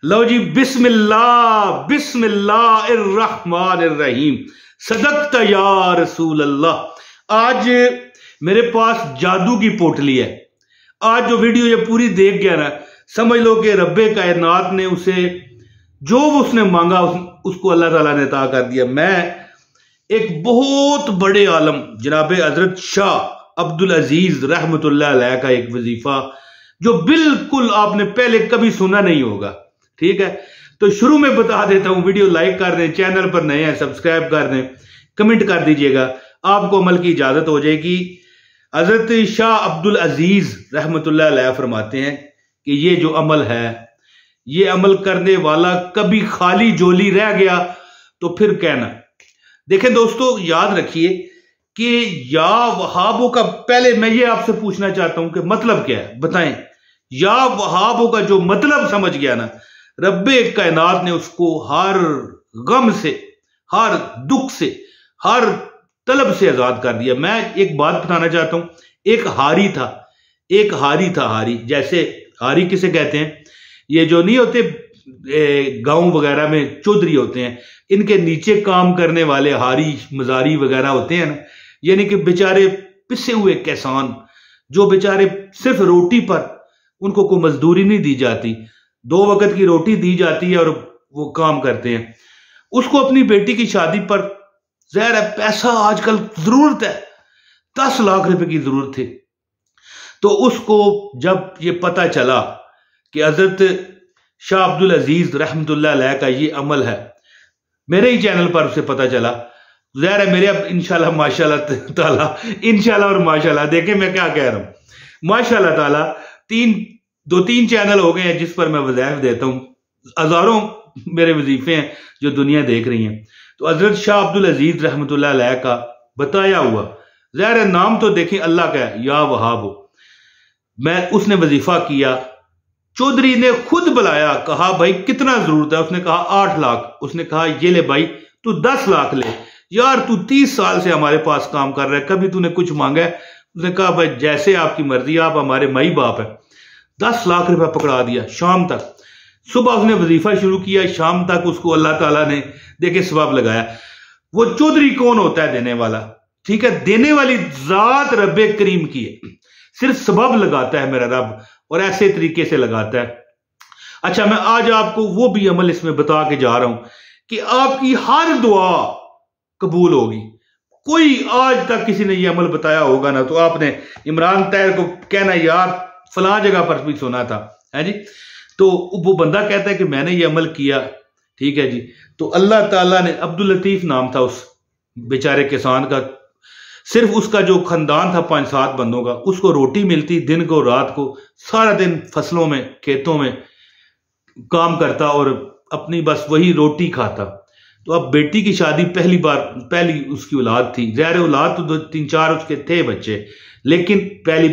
लो जी, बिस्मिल्लाह बिस्मिल्लाहिर्रहमानिर्रहीम। सदक़्त या रसूल अल्लाह। आज मेरे पास जादू की पोटली है। आज जो वीडियो ये पूरी देख गया ना, समझ लो कि रब्बे कायनात ने उसे जो उसने मांगा उसको अल्लाह ताला ने अता कर दिया। मैं एक बहुत बड़े आलम जनाबे हजरत शाह अब्दुल अजीज रहमतुल्लाह अलैह का एक वजीफा जो बिल्कुल आपने पहले कभी सुना नहीं होगा, ठीक है। तो शुरू में बता देता हूं, वीडियो लाइक कर दें, चैनल पर नए हैं सब्सक्राइब कर दें, कमेंट कर दीजिएगा, आपको अमल की इजाजत हो जाएगी। हजरत शाह अब्दुल अजीज रहमतुल्लाह अलैह फरमाते हैं कि ये जो अमल है, ये अमल करने वाला कभी खाली झोली रह गया तो फिर कहना। देखें दोस्तों, याद रखिए कि या वहाबों का, पहले मैं ये आपसे पूछना चाहता हूं कि मतलब क्या है, बताएं। या वहाबों का जो मतलब समझ गया ना, रब्बे कायनात ने उसको हर गम से, हर दुख से, हर तलब से आजाद कर दिया। मैं एक बात बताना चाहता हूं, एक हारी था, हारी। जैसे हारी किसे कहते हैं, ये जो नहीं होते गांव वगैरह में चौधरी होते हैं, इनके नीचे काम करने वाले हारी मजारी वगैरह होते हैं ना, यानी कि बेचारे पिसे हुए किसान जो बेचारे सिर्फ रोटी पर, उनको कोई मजदूरी नहीं दी जाती, 2 वक्त की रोटी दी जाती है और वो काम करते हैं। उसको अपनी बेटी की शादी पर, ज़ाहिर है पैसा आजकल जरूरत है, 10 लाख रुपए की जरूरत थी। तो उसको जब ये पता चला कि हजरत शाह अब्दुल अजीज रहमतुल्लाह अलैह का ये अमल है, मेरे ही चैनल पर उसे पता चला। ज़ाहिर है मेरे अब इंशाल्लाह माशाल्लाह ताला, इंशाल्लाह और माशाल्लाह, देखें मैं क्या कह रहा हूं, माशाल्लाह ताला 2-3 चैनल हो गए हैं जिस पर मैं वज़ाइफ देता हूं। हजारों मेरे वजीफे हैं जो दुनिया देख रही हैं। तो हजरत शाह अब्दुल अजीज रहमतुल्लाह अलैह का बताया हुआ, ज़ाहिर है नाम तो देखें अल्लाह का है, या वहाब। मैं उसने वजीफा किया, चौधरी ने खुद बुलाया, कहा भाई कितना जरूरत है, उसने कहा 8 लाख। उसने कहा ये ले भाई तू 10 लाख ले, यार तू 30 साल से हमारे पास काम कर रहा है, कभी तूने कुछ मांगा है? उसने कहा भाई जैसे आपकी मर्जी, आप हमारे माई बाप है। 10 लाख रुपया पकड़ा दिया शाम तक। सुबह उसने वजीफा शुरू किया, शाम तक उसको अल्लाह ताला ने देखे सवाब लगाया। वो चौधरी कौन होता है देने वाला, ठीक है, देने वाली जात रब्बे करीम की है, सिर्फ सबब लगाता है मेरा रब, और ऐसे तरीके से लगाता है। अच्छा, मैं आज आपको वो भी अमल इसमें बता के जा रहा हूं कि आपकी हर दुआ कबूल होगी। कोई आज तक किसी ने ये अमल बताया होगा ना, तो आपने इमरान तैर को कहना यार फलां जगह पर भी सुना था, है जी। तो वो बंदा कहता है कि मैंने ये अमल किया, ठीक है जी। तो अल्लाह ताला ने, अब्दुल लतीफ नाम था उस बेचारे किसान का, सिर्फ उसका जो खानदान था 5-7 बंदों का, उसको रोटी मिलती दिन को रात को, सारा दिन फसलों में खेतों में काम करता और अपनी बस वही रोटी खाता। तो अब बेटी की शादी पहली उसकी औलाद थी, ज़ाहिर औलाद तो 2-3-4 उसके थे बच्चे, लेकिन पहली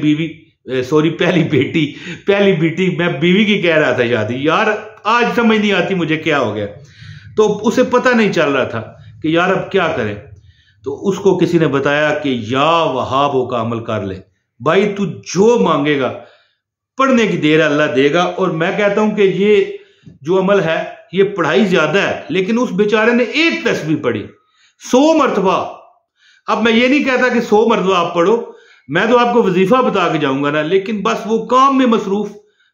बेटी, मैं बीवी की कह रहा था शादी, यार आज समझ नहीं आती मुझे क्या हो गया। तो उसे पता नहीं चल रहा था कि यार अब क्या करें। तो उसको किसी ने बताया कि या वहाबों का अमल कर ले भाई, तू जो मांगेगा पढ़ने की देर अल्लाह देगा। और मैं कहता हूं कि ये जो अमल है, ये पढ़ाई ज्यादा है, लेकिन उस बेचारे ने एक तस्बीह पढ़ी 100 मरतबा। अब मैं ये नहीं कहता कि 100 मरतबा आप पढ़ो, मैं तो आपको वजीफा बता के जाऊंगा ना, लेकिन बस वो काम में मसरूफ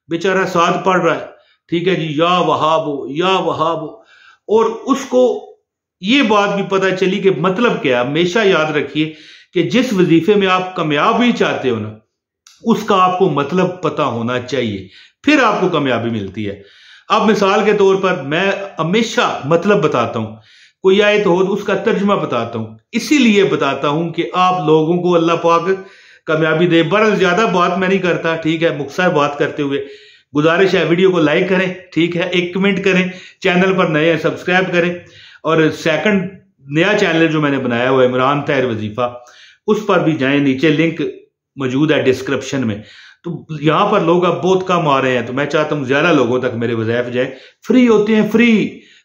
बेचारा साथ पढ़ रहा है, ठीक है जी, या वहाबो, या वहाबो। और उसको ये बात भी पता चली कि मतलब क्या है। हमेशा याद रखिए कि जिस वजीफे में आप कामयाबी चाहते हो ना, उसका आपको मतलब पता होना चाहिए, फिर आपको कामयाबी मिलती है। अब मिसाल के तौर पर मैं हमेशा मतलब बताता हूं, कोई आयत हो तो उसका तर्जुमा बताता हूं, इसीलिए बताता हूं कि आप लोगों को अल्लाह पाक कामयाबी दे। बरल ज्यादा बात मैं नहीं करता, ठीक है, मुख्तसर बात करते हुए गुजारिश है वीडियो को लाइक करें, ठीक है, एक कमेंट करें, चैनल पर नए हैं सब्सक्राइब करें, और सेकंड नया चैनल जो मैंने बनाया हुआ है इमरान तैर वजीफा, उस पर भी जाएं, नीचे लिंक मौजूद है डिस्क्रिप्शन में। तो यहां पर लोग अब बहुत कम आ रहे हैं, तो मैं चाहता हूं ज्यादा लोगों तक मेरे वज़ाइफ जाए। फ्री होते हैं,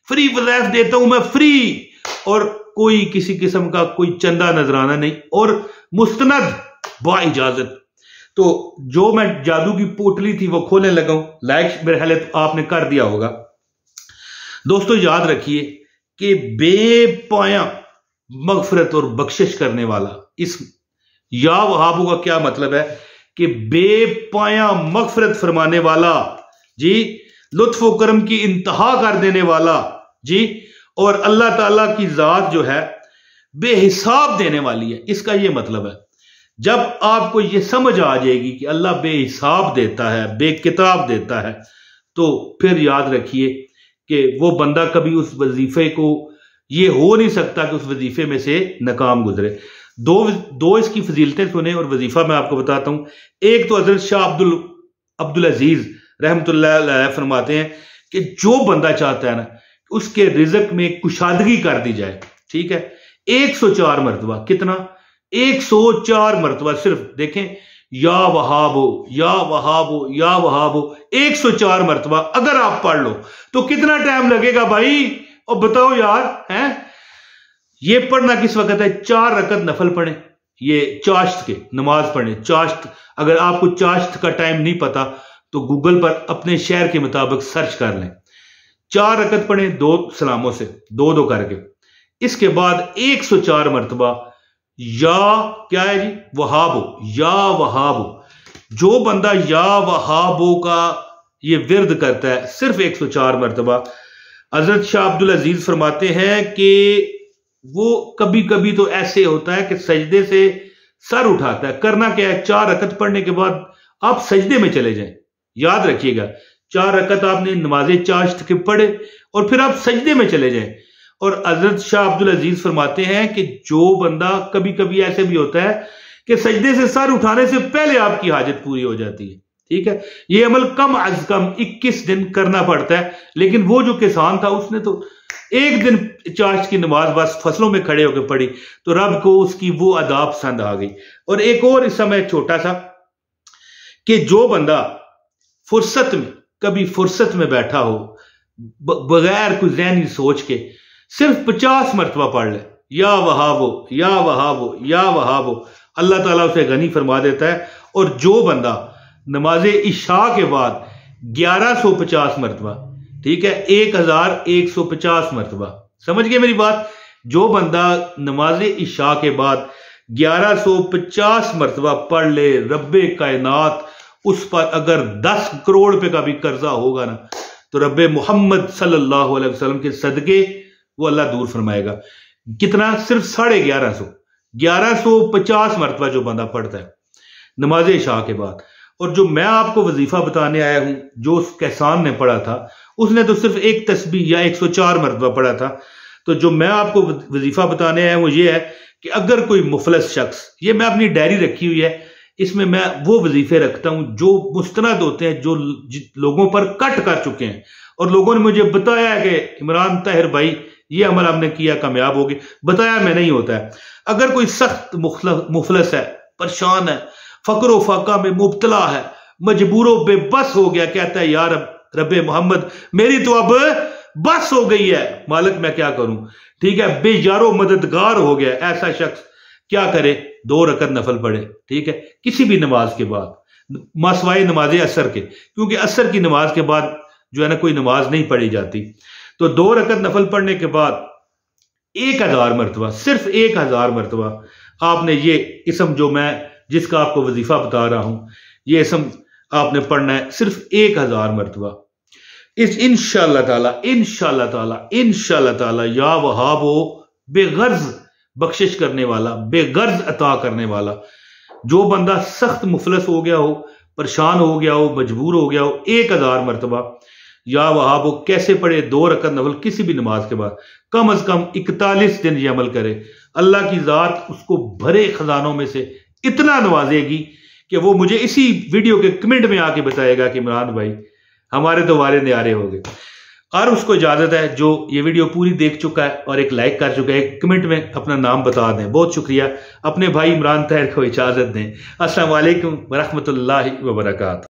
फ्री वज़ाइफ देता हूं मैं, फ्री, और कोई किसी किस्म का कोई चंदा नजराना नहीं, और मुस्तनद बा इजाजत। तो जो मैं जादू की पोटली थी वो खोलने लगा हूं, लाइक मेरे ख्याल आपने कर दिया होगा। दोस्तों याद रखिए कि बेपाया मगफरत और बख्शिश करने वाला, इस या वहाबों का क्या मतलब है कि बेपाया मगफरत फरमाने वाला जी, लुत्फ व करम की इंतहा कर देने वाला जी, और अल्लाह ताला की जात जो है बेहिसाब देने वाली है। इसका यह मतलब है, जब आपको यह समझ आ जाएगी कि अल्लाह बेहिसाब देता है, बेकिताब देता है, तो फिर याद रखिए कि वो बंदा कभी उस वजीफे को, ये हो नहीं सकता कि उस वजीफे में से नाकाम गुजरे। दो इसकी फजीलतें सुने और वजीफा मैं आपको बताता हूं। एक तो हजरत शाह अब्दुल अजीज रहमतुल्लाह अलैह फरमाते हैं कि जो बंदा चाहता है ना, उसके रिज़्क में कुशादगी कर दी जाए, ठीक है, 104 मरतबा, कितना, 104 मरतबा, सिर्फ देखें, या वहाबो या वहाबो या वहाबो 104 मरतबा अगर आप पढ़ लो तो कितना टाइम लगेगा भाई? और बताओ यार, हैं ये पढ़ना किस वक्त है? 4 रकत नफल पढ़े, ये चाश्त के नमाज पढ़े। चाश्त, अगर आपको चाश्त का टाइम नहीं पता तो गूगल पर अपने शहर के मुताबिक सर्च कर लें। 4 रकत पढ़े 2 सलामों से, 2-2 करके। इसके बाद 104 मरतबा या क्या है जी, वहाबो, या वहाबो। जो बंदा या वहाबो का ये विर्द करता है सिर्फ 104 मरतबा, हजरत शाह अब्दुल अजीज फरमाते हैं कि वो कभी कभी तो ऐसे होता है कि सजदे से सर उठाता है। करना क्या है, 4 रकत पढ़ने के बाद आप सजदे में चले जाएं। याद रखिएगा, 4 रकत आपने नमाज़े चाश्त के पढ़े और फिर आप सजदे में चले जाएं। और हजरत शाह अब्दुल अजीज फरमाते हैं कि जो बंदा, कभी कभी ऐसे भी होता है कि सजदे से सर उठाने से पहले आपकी हाजत पूरी हो जाती है, ठीक है। ये अमल कम अज कम 21 दिन करना पड़ता है, लेकिन वो जो किसान था उसने तो एक दिन चाश्त की नमाज बस फसलों में खड़े होकर पढ़ी तो रब को उसकी वो अदा पसंद आ गई। और एक और इस समय छोटा सा, कि जो बंदा फुर्सत में, कभी फुर्सत में बैठा हो, बगैर कोई ज़हनी सोच के सिर्फ 50 मरतबा पढ़ ले, या वहाबो या वहाबो या वहाबो, अल्लाह ताला उसे गनी फरमा देता है। और जो बंदा नमाज इशा के बाद 1150 मरतबा, ठीक है, 1150 मरतबा, समझ गए मेरी बात? जो बंदा नमाज इशा के बाद 1150 मरतबा पढ़ ले, रब्बे कायनात उस पर अगर 10 करोड़ रुपए का भी कर्जा होगा ना, तो रब्बे मोहम्मद सल्लल्लाहु अलैहि वसल्लम के सदके वो अल्लाह दूर फरमाएगा। कितना? सिर्फ 1150 मरतबा जो बंदा पढ़ता है नमाज इशा के बाद। और जो मैं आपको वजीफा बताने आया हूं, जो उस किसान ने पढ़ा था, उसने तो सिर्फ एक तस्बीह या 104 मरतबा पढ़ा था। तो जो मैं आपको वजीफा बताने आया हूं ये है कि अगर कोई मुफलस शख्स, ये मैं अपनी डायरी रखी हुई है, इसमें मैं वो वजीफे रखता हूं जो मुस्तनद होते हैं, जो लोगों पर कट कर चुके हैं और लोगों ने मुझे बताया है कि इमरान ताहिर भाई ये अमल हमने किया, कामयाब हो गए। बताया मैं नहीं होता है। अगर कोई सख्त मुफलस है, परेशान है, फकरो फाका में मुब्तला है, मजबूरों बेबस हो गया, कहता है यार रब्बे मोहम्मद मेरी तो अब बस हो गई है, मालिक मैं क्या करूं, ठीक है, बेजारो मददगार हो गया, ऐसा शख्स क्या करे? 2 रकत नफल पढ़े, ठीक है, किसी भी नमाज के बाद, मासवाए नमाज असर के, क्योंकि असर की नमाज के बाद जो है ना कोई नमाज नहीं पढ़ी जाती। तो 2 रकत नफल पढ़ने के बाद 1000 मरतबा, सिर्फ 1000 मरतबा आपने ये इसम, जो मैं जिसका आपको वजीफा बता रहा हूं, ये इसम आपने पढ़ना है सिर्फ 1000 मरतबा। इस इंशाअल्लाह ताला या वहाबो, बेगर्ज बख्शिश करने वाला, बेगर्ज अता करने वाला। जो बंदा सख्त मुफलस हो गया हो, परेशान हो गया हो, मजबूर हो गया हो, 1000 मरतबा या वहाबो कैसे पढ़े? 2 रकत नफल किसी भी नमाज के बाद, कम अज कम 41 दिन ये अमल करे। अल्लाह की जात उसको भरे खजानों में से इतना नवाजेगी कि वो मुझे इसी वीडियो के कमेंट में आके बताएगा कि इमरान भाई हमारे तो वारे न्यारे हो गए। और उसको इजाजत है जो ये वीडियो पूरी देख चुका है और एक लाइक कर चुका है, कमेंट में अपना नाम बता दें। बहुत शुक्रिया। अपने भाई इमरान ताहिर को इजाजत दें। अस्सलाम वालेकुम व रहमतुल्लाहि व बरकातहू।